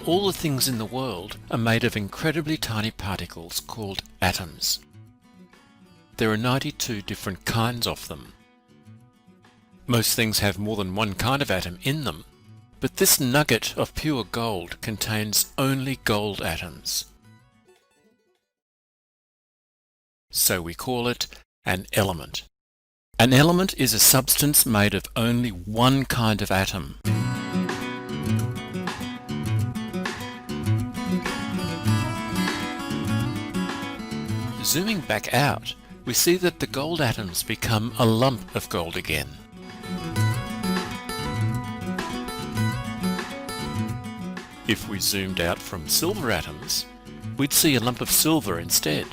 all the things in the world are made of incredibly tiny particles called atoms. There are 92 different kinds of them. Most things have more than one kind of atom in them, but this nugget of pure gold contains only gold atoms. So we call it an element. An element is a substance made of only one kind of atom. Zooming back out, we see that the gold atoms become a lump of gold again. If we zoomed out from silver atoms, we'd see a lump of silver instead.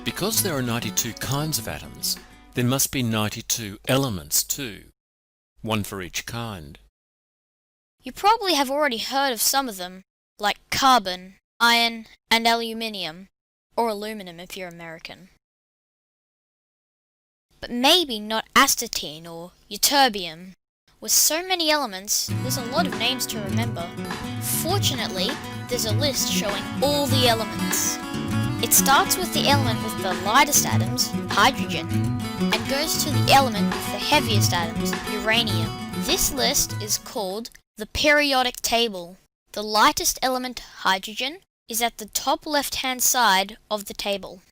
Because there are 92 kinds of atoms, there must be 92 elements too, one for each kind. You probably have already heard of some of them, like carbon, iron, and aluminium, or aluminum if you're American. But maybe not astatine or ytterbium. With so many elements, there's a lot of names to remember. Fortunately, there's a list showing all the elements. It starts with the element with the lightest atoms, hydrogen, and goes to the element with the heaviest atoms, uranium. This list is called the periodic table. The lightest element, hydrogen, is at the top left-hand side of the table.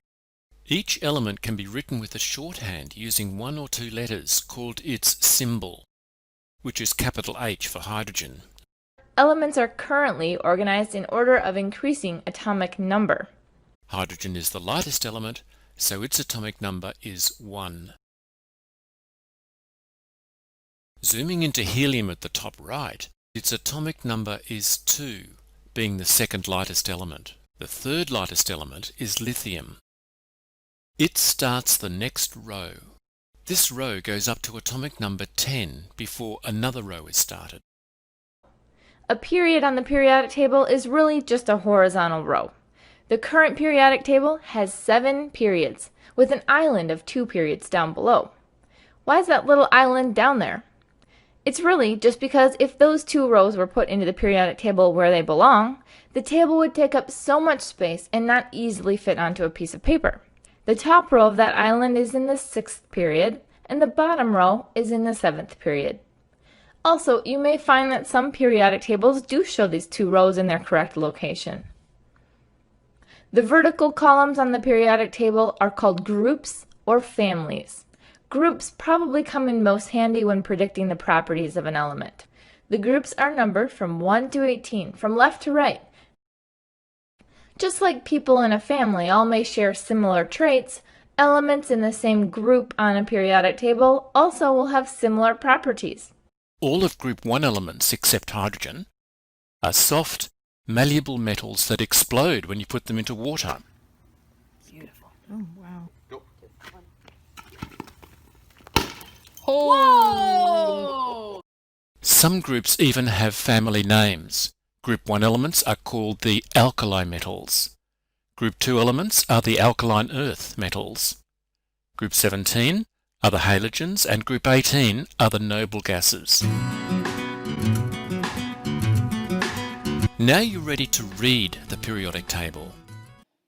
Each element can be written with a shorthand using one or two letters called its symbol, which is capital H for hydrogen. Elements are currently organized in order of increasing atomic number. Hydrogen is the lightest element, so its atomic number is 1. Zooming into helium at the top right, its atomic number is 2, being the second lightest element. The third lightest element is lithium. It starts the next row. This row goes up to atomic number 10 before another row is started. A period on the periodic table is really just a horizontal row. The current periodic table has 7 periods, with an island of 2 periods down below. Why is that little island down there? It's really just because if those 2 rows were put into the periodic table where they belong, the table would take up so much space and not easily fit onto a piece of paper. The top row of that island is in the 6th period, and the bottom row is in the 7th period. Also, you may find that some periodic tables do show these 2 rows in their correct location. The vertical columns on the periodic table are called groups or families. Groups probably come in most handy when predicting the properties of an element. The groups are numbered from 1 to 18, from left to right. Just like people in a family all may share similar traits, elements in the same group on a periodic table also will have similar properties. All of group 1 elements, except hydrogen, are soft, malleable metals that explode when you put them into water. Beautiful. Oh, wow. Whoa! Some groups even have family names. Group 1 elements are called the alkali metals. Group 2 elements are the alkaline earth metals. Group 17 are the halogens, and Group 18 are the noble gases. Now you're ready to read the periodic table.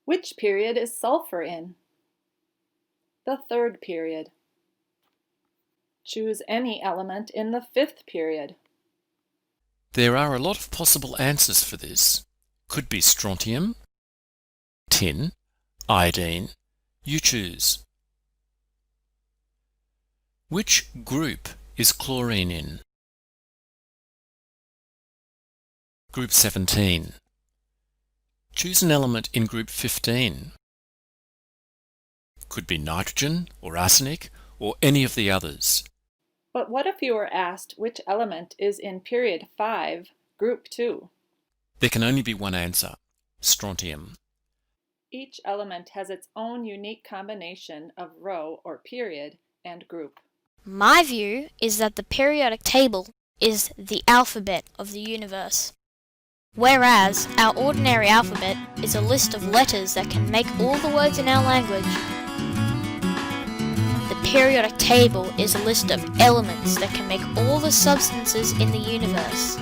Which period is sulfur in? The 3rd period. Choose any element in the 5th period. There are a lot of possible answers for this. Could be strontium, tin, iodine. You choose. Which group is chlorine in? Group 17. Choose an element in group 15. Could be nitrogen or arsenic or any of the others. But what if you were asked which element is in period 5, group 2? There can only be one answer: strontium. Each element has its own unique combination of row or period and group. My view is that the periodic table is the alphabet of the universe, whereas our ordinary alphabet is a list of letters that can make all the words in our language. The periodic table is a list of elements that can make all the substances in the universe.